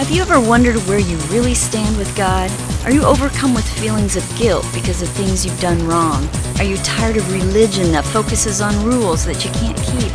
Have you ever wondered where you really stand with God? Are you overcome with feelings of guilt because of things you've done wrong? Are you tired of religion that focuses on rules that you can't keep?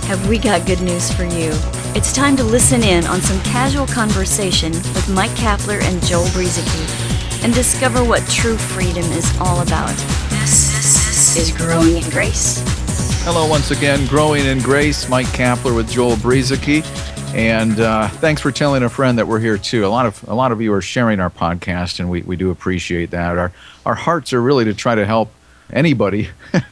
Have we got good news for you? It's time to listen in on some casual conversation with Mike Kapler and Joel Brueseke and discover what true freedom is all about. This is Growing in Grace. Hello once again, Growing in Grace. Mike Kapler with Joel Brueseke. And thanks for telling a friend that we're here too. A lot of you are sharing our podcast, and we do appreciate that. Our hearts are really to try to help anybody,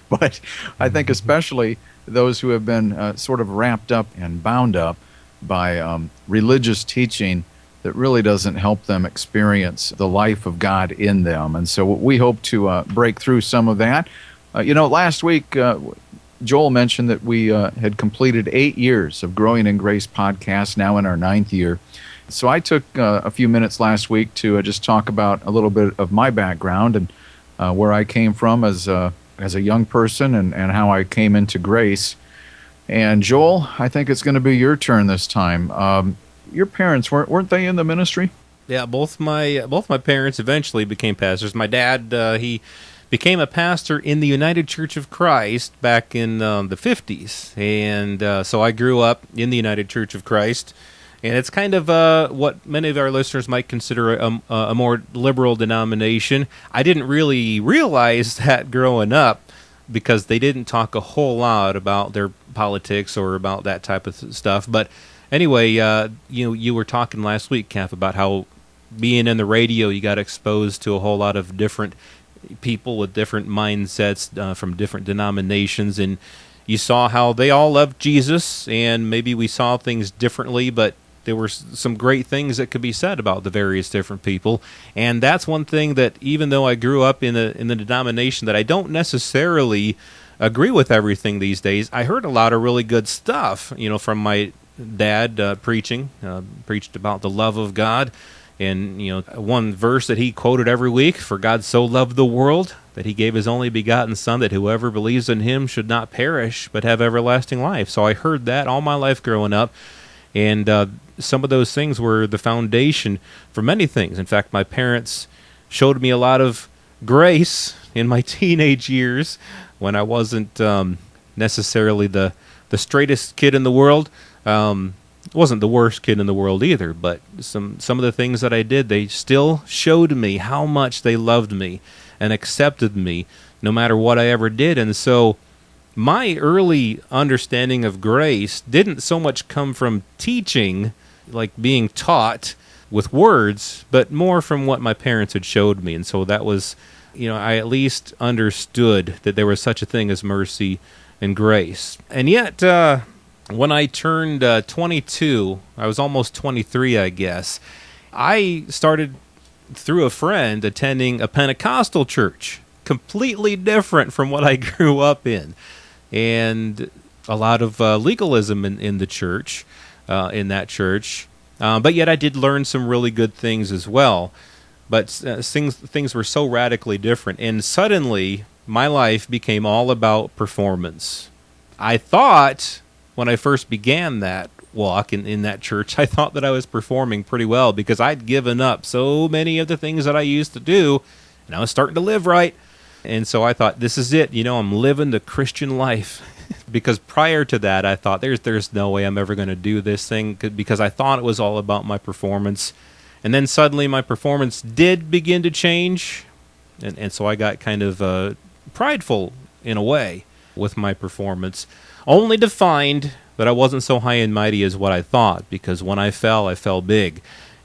but I think especially those who have been sort of wrapped up and bound up by religious teaching that really doesn't help them experience the life of God in them. And so we hope to break through some of that. Last week, Joel mentioned that we had completed 8 years of Growing in Grace podcast, now in our 9th year. So I took a few minutes last week to just talk about a little bit of my background and where I came from as a young person and how I came into grace. And Joel, I think it's going to be your turn this time. Your parents, weren't they in the ministry? Yeah, both my parents eventually became pastors. My dad, he became a pastor in the United Church of Christ back in the 50s. And so I grew up in the United Church of Christ. And it's kind of what many of our listeners might consider a more liberal denomination. I didn't really realize that growing up because they didn't talk a whole lot about their politics or about that type of stuff. But anyway, you were talking last week, Cap, about how being in the radio, you got exposed to a whole lot of different people with different mindsets from different denominations, and you saw how they all loved Jesus, and maybe we saw things differently, but there were some great things that could be said about the various different people. And that's one thing that, even though I grew up in the denomination that I don't necessarily agree with everything these days, I heard a lot of really good stuff, from my dad preached about the love of God. And, one verse that he quoted every week, "For God so loved the world that he gave his only begotten Son, that whoever believes in him should not perish, but have everlasting life." So I heard that all my life growing up. And some of those things were the foundation for many things. In fact, my parents showed me a lot of grace in my teenage years when I wasn't necessarily the straightest kid in the world. Wasn't the worst kid in the world either, but some of the things that I did, they still showed me how much they loved me and accepted me no matter what I ever did. And so my early understanding of grace didn't so much come from teaching, like being taught with words, but more from what my parents had showed me. And so that was, I at least understood that there was such a thing as mercy and grace. And yet, when I turned 22, I was almost 23, I guess, I started, through a friend, attending a Pentecostal church, completely different from what I grew up in. And a lot of legalism in the church, in that church. But yet I did learn some really good things as well. But things were so radically different. And suddenly, my life became all about performance. I thought, when I first began that walk in that church, I thought that I was performing pretty well because I'd given up so many of the things that I used to do, and I was starting to live right. And so I thought, this is it. I'm living the Christian life. Because prior to that, I thought, there's no way I'm ever going to do this thing, because I thought it was all about my performance. And then suddenly my performance did begin to change, and so I got kind of prideful in a way with my performance, only to find that I wasn't so high and mighty as what I thought, because when I fell big,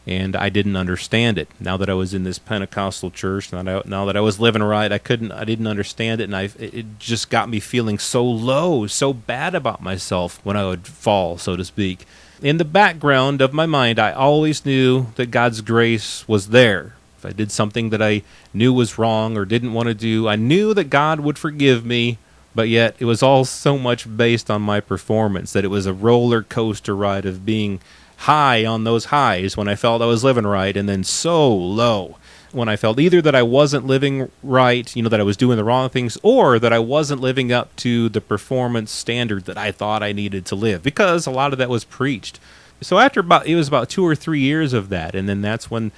and I didn't understand it. Now that I was in this Pentecostal church, now that I was living right, I didn't understand it, and it just got me feeling so low, so bad about myself when I would fall, so to speak. In the background of my mind, I always knew that God's grace was there. If I did something that I knew was wrong or didn't want to do, I knew that God would forgive me. But yet, it was all so much based on my performance that it was a roller coaster ride of being high on those highs when I felt I was living right, and then so low when I felt either that I wasn't living right, that I was doing the wrong things, or that I wasn't living up to the performance standard that I thought I needed to live, because a lot of that was preached. So after it was about 2 or 3 years of that, and then that's when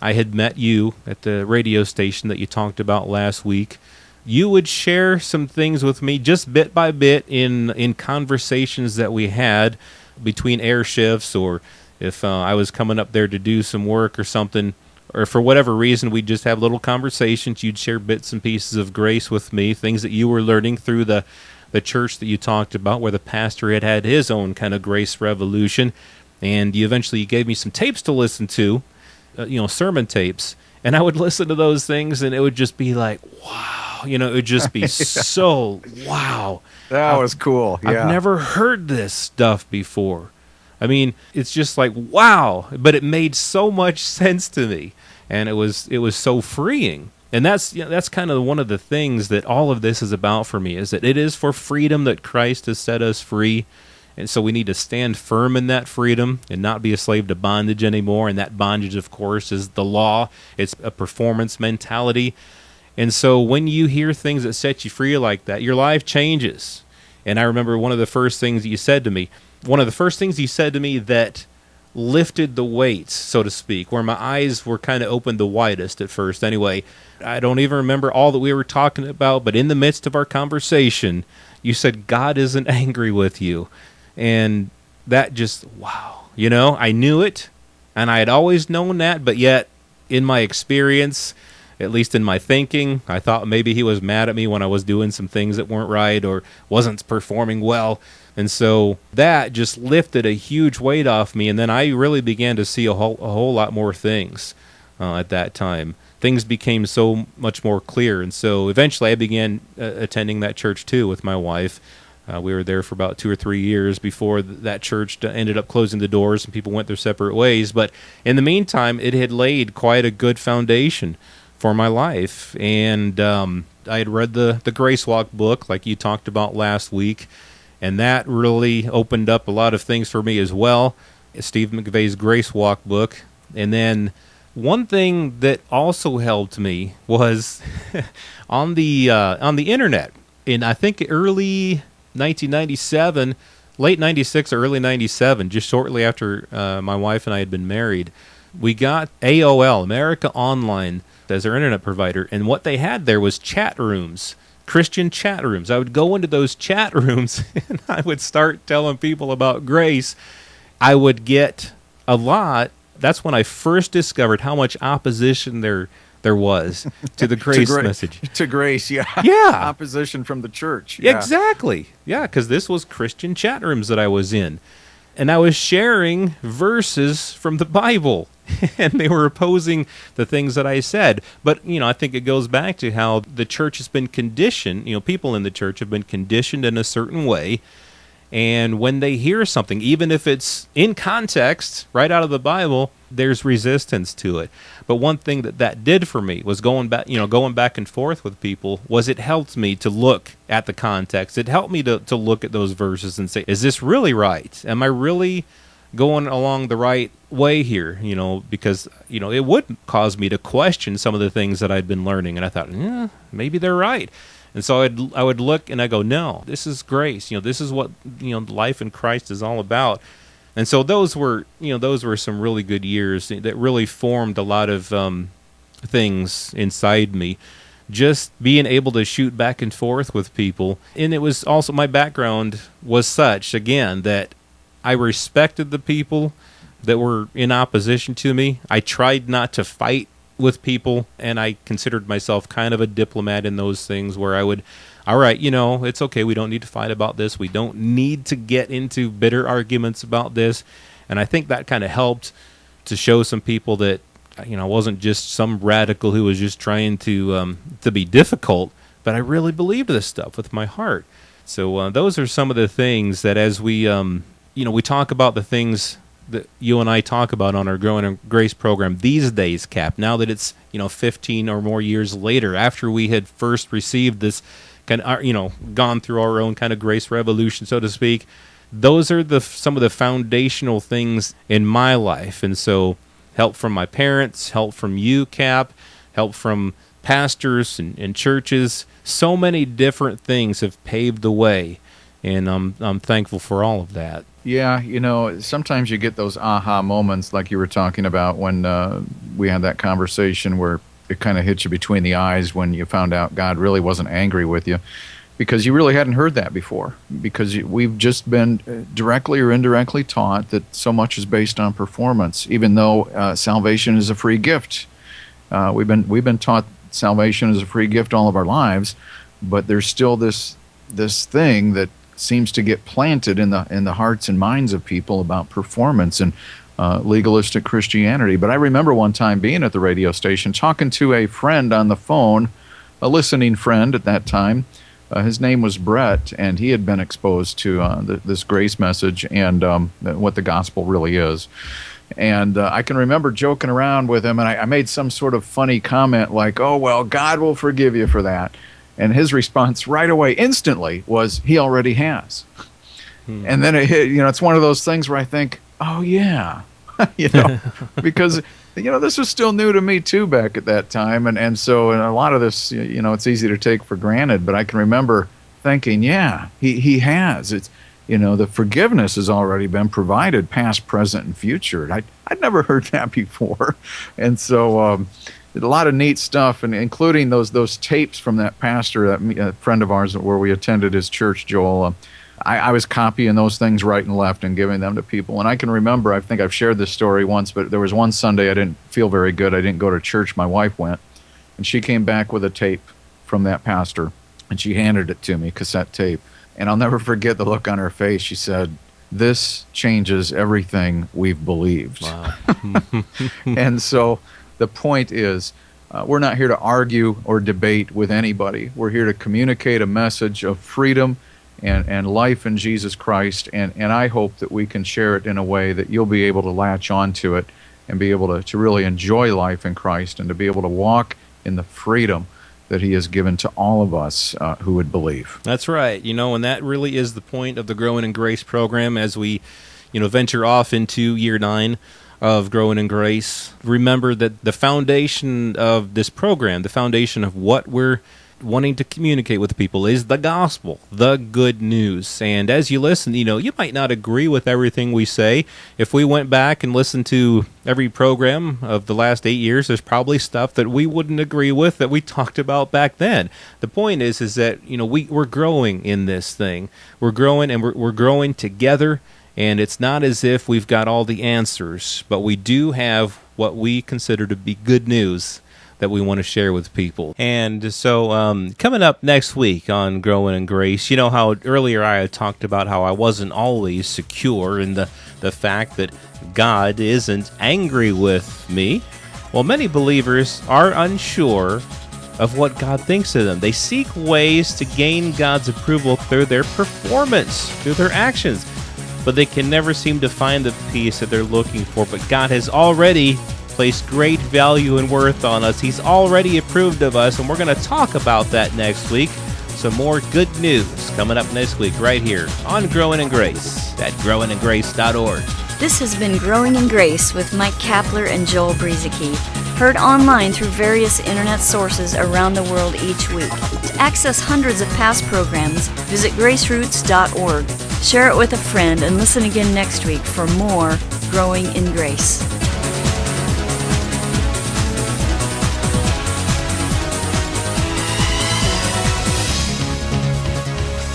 I had met you at the radio station that you talked about last week. You would share some things with me just bit by bit in conversations that we had between air shifts, or if I was coming up there to do some work or something, or for whatever reason, we'd just have little conversations. You'd share bits and pieces of grace with me, things that you were learning through the church that you talked about, where the pastor had his own kind of grace revolution. And you eventually gave me some tapes to listen to, sermon tapes. And I would listen to those things, and it would just be like, wow. It would just be so, wow. That was cool. Yeah. I've never heard this stuff before. I mean, it's just like, wow. But it made so much sense to me. And it was so freeing. And that's kind of one of the things that all of this is about for me, is that it is for freedom that Christ has set us free. And so we need to stand firm in that freedom and not be a slave to bondage anymore. And that bondage, of course, is the law. It's a performance mentality. And so when you hear things that set you free like that, your life changes. And I remember one of the first things you said to me that lifted the weights, so to speak, where my eyes were kind of opened the widest at first. Anyway, I don't even remember all that we were talking about, but in the midst of our conversation, you said, God isn't angry with you. And that just, wow. I knew it, and I had always known that, but yet in my experience, at least in my thinking, I thought maybe he was mad at me when I was doing some things that weren't right or wasn't performing well. And so that just lifted a huge weight off me, and then I really began to see a whole lot more things at that time. Things became so much more clear, and so eventually I began attending that church too with my wife. We were there for about 2 or 3 years before that church ended up closing the doors and people went their separate ways. But in the meantime, it had laid quite a good foundation for my life. And I had read the Grace Walk book like you talked about last week, and that really opened up a lot of things for me as well. Steve McVeigh's Grace Walk book. And then one thing that also helped me was on the internet. In I think early 1997, late 96 or early 97, just shortly after my wife and I had been married, we got AOL, America Online, as our internet provider, and what they had there was chat rooms, Christian chat rooms. I would go into those chat rooms and I would start telling people about grace. I would get a lot. That's when I first discovered how much opposition there was to the grace message. To grace, yeah. Yeah. Opposition from the church. Yeah. Exactly. Yeah, because this was Christian chat rooms that I was in. And I was sharing verses from the Bible. And they were opposing the things that I said. But, I think it goes back to how the church has been conditioned. People in the church have been conditioned in a certain way. And when they hear something, even if it's in context, right out of the Bible, there's resistance to it. But one thing that did for me was going back and forth with people, was it helped me to look at the context. It helped me to look at those verses and say, is this really right? Am I really going along the right way here? Because, it would cause me to question some of the things that I'd been learning. And I thought, maybe they're right. And so I would look and I go, no, this is grace. This is what life in Christ is all about. And so those were some really good years that really formed a lot of things inside me. Just being able to shoot back and forth with people, and it was also my background was such again that I respected the people that were in opposition to me. I tried not to fight with people, and I considered myself kind of a diplomat in those things where I would, all right, it's okay, we don't need to fight about this, we don't need to get into bitter arguments about this. And I think that kind of helped to show some people that I wasn't just some radical who was just trying to be difficult, but I really believed this stuff with my heart. So those are some of the things that as we we talk about the things that you and I talk about on our Growing in Grace program these days, Cap, now that it's 15 or more years later, after we had first received this kind of gone through our own kind of grace revolution, so to speak, those are some of the foundational things in my life. And so help from my parents, help from you, Cap, help from pastors and churches, so many different things have paved the way. And I'm thankful for all of that. Yeah, sometimes you get those aha moments like you were talking about when we had that conversation where it kind of hit you between the eyes when you found out God really wasn't angry with you, because you really hadn't heard that before, because we've just been directly or indirectly taught that so much is based on performance, even though salvation is a free gift. We've been taught salvation is a free gift all of our lives, but there's still this thing that seems to get planted in the hearts and minds of people about performance and legalistic Christianity. But I remember one time being at the radio station talking to a friend on the phone, a listening friend at that time. His name was Brett, and he had been exposed to this grace message and what the gospel really is. And I can remember joking around with him, and I made some sort of funny comment like, "Oh, well, God will forgive you for that." And his response right away, instantly, was, "He already has." And then it's one of those things where I think, "Oh yeah," because this was still new to me too back at that time, and so a lot of this, it's easy to take for granted. But I can remember thinking, "Yeah, he has. It's the forgiveness has already been provided, past, present, and future." I'd never heard that before, and so. A lot of neat stuff, and including those tapes from that pastor, that friend of ours, where we attended his church, Joel. I was copying those things right and left and giving them to people. And I can remember, I think I've shared this story once, but there was one Sunday I didn't feel very good. I didn't go to church. My wife went, and she came back with a tape from that pastor, and she handed it to me, cassette tape. And I'll never forget the look on her face. She said, "This changes everything we've believed." Wow. And so the point is, we're not here to argue or debate with anybody. We're here to communicate a message of freedom and life in Jesus Christ, and I hope that we can share it in a way that you'll be able to latch onto it and be able to really enjoy life in Christ and to be able to walk in the freedom that He has given to all of us who would believe. That's right. And that really is the point of the Growing in Grace program as we, venture off into year 9 of Growing in Grace. Remember that the foundation of this program, the foundation of what we're wanting to communicate with people, is the gospel, the good news. And as you listen, you might not agree with everything we say. If we went back and listened to every program of the last 8 years, there's probably stuff that we wouldn't agree with that we talked about back then. The point is that we're growing in this thing. We're growing, and we're growing together. And it's not as if we've got all the answers, but we do have what we consider to be good news that we want to share with people. And so coming up next week on Growing in Grace, how earlier I had talked about how I wasn't always secure in the fact that God isn't angry with me. Well, many believers are unsure of what God thinks of them. They seek ways to gain God's approval through their performance, through their actions. But they can never seem to find the peace that they're looking for. But God has already placed great value and worth on us. He's already approved of us, and we're going to talk about that next week. Some more good news coming up next week right here on Growing in Grace at growingingrace.org. This has been Growing in Grace with Mike Kapler and Joel Brueseke, heard online through various internet sources around the world each week. To access hundreds of past programs, visit graceroots.org. Share it with a friend and listen again next week for more Growing in Grace.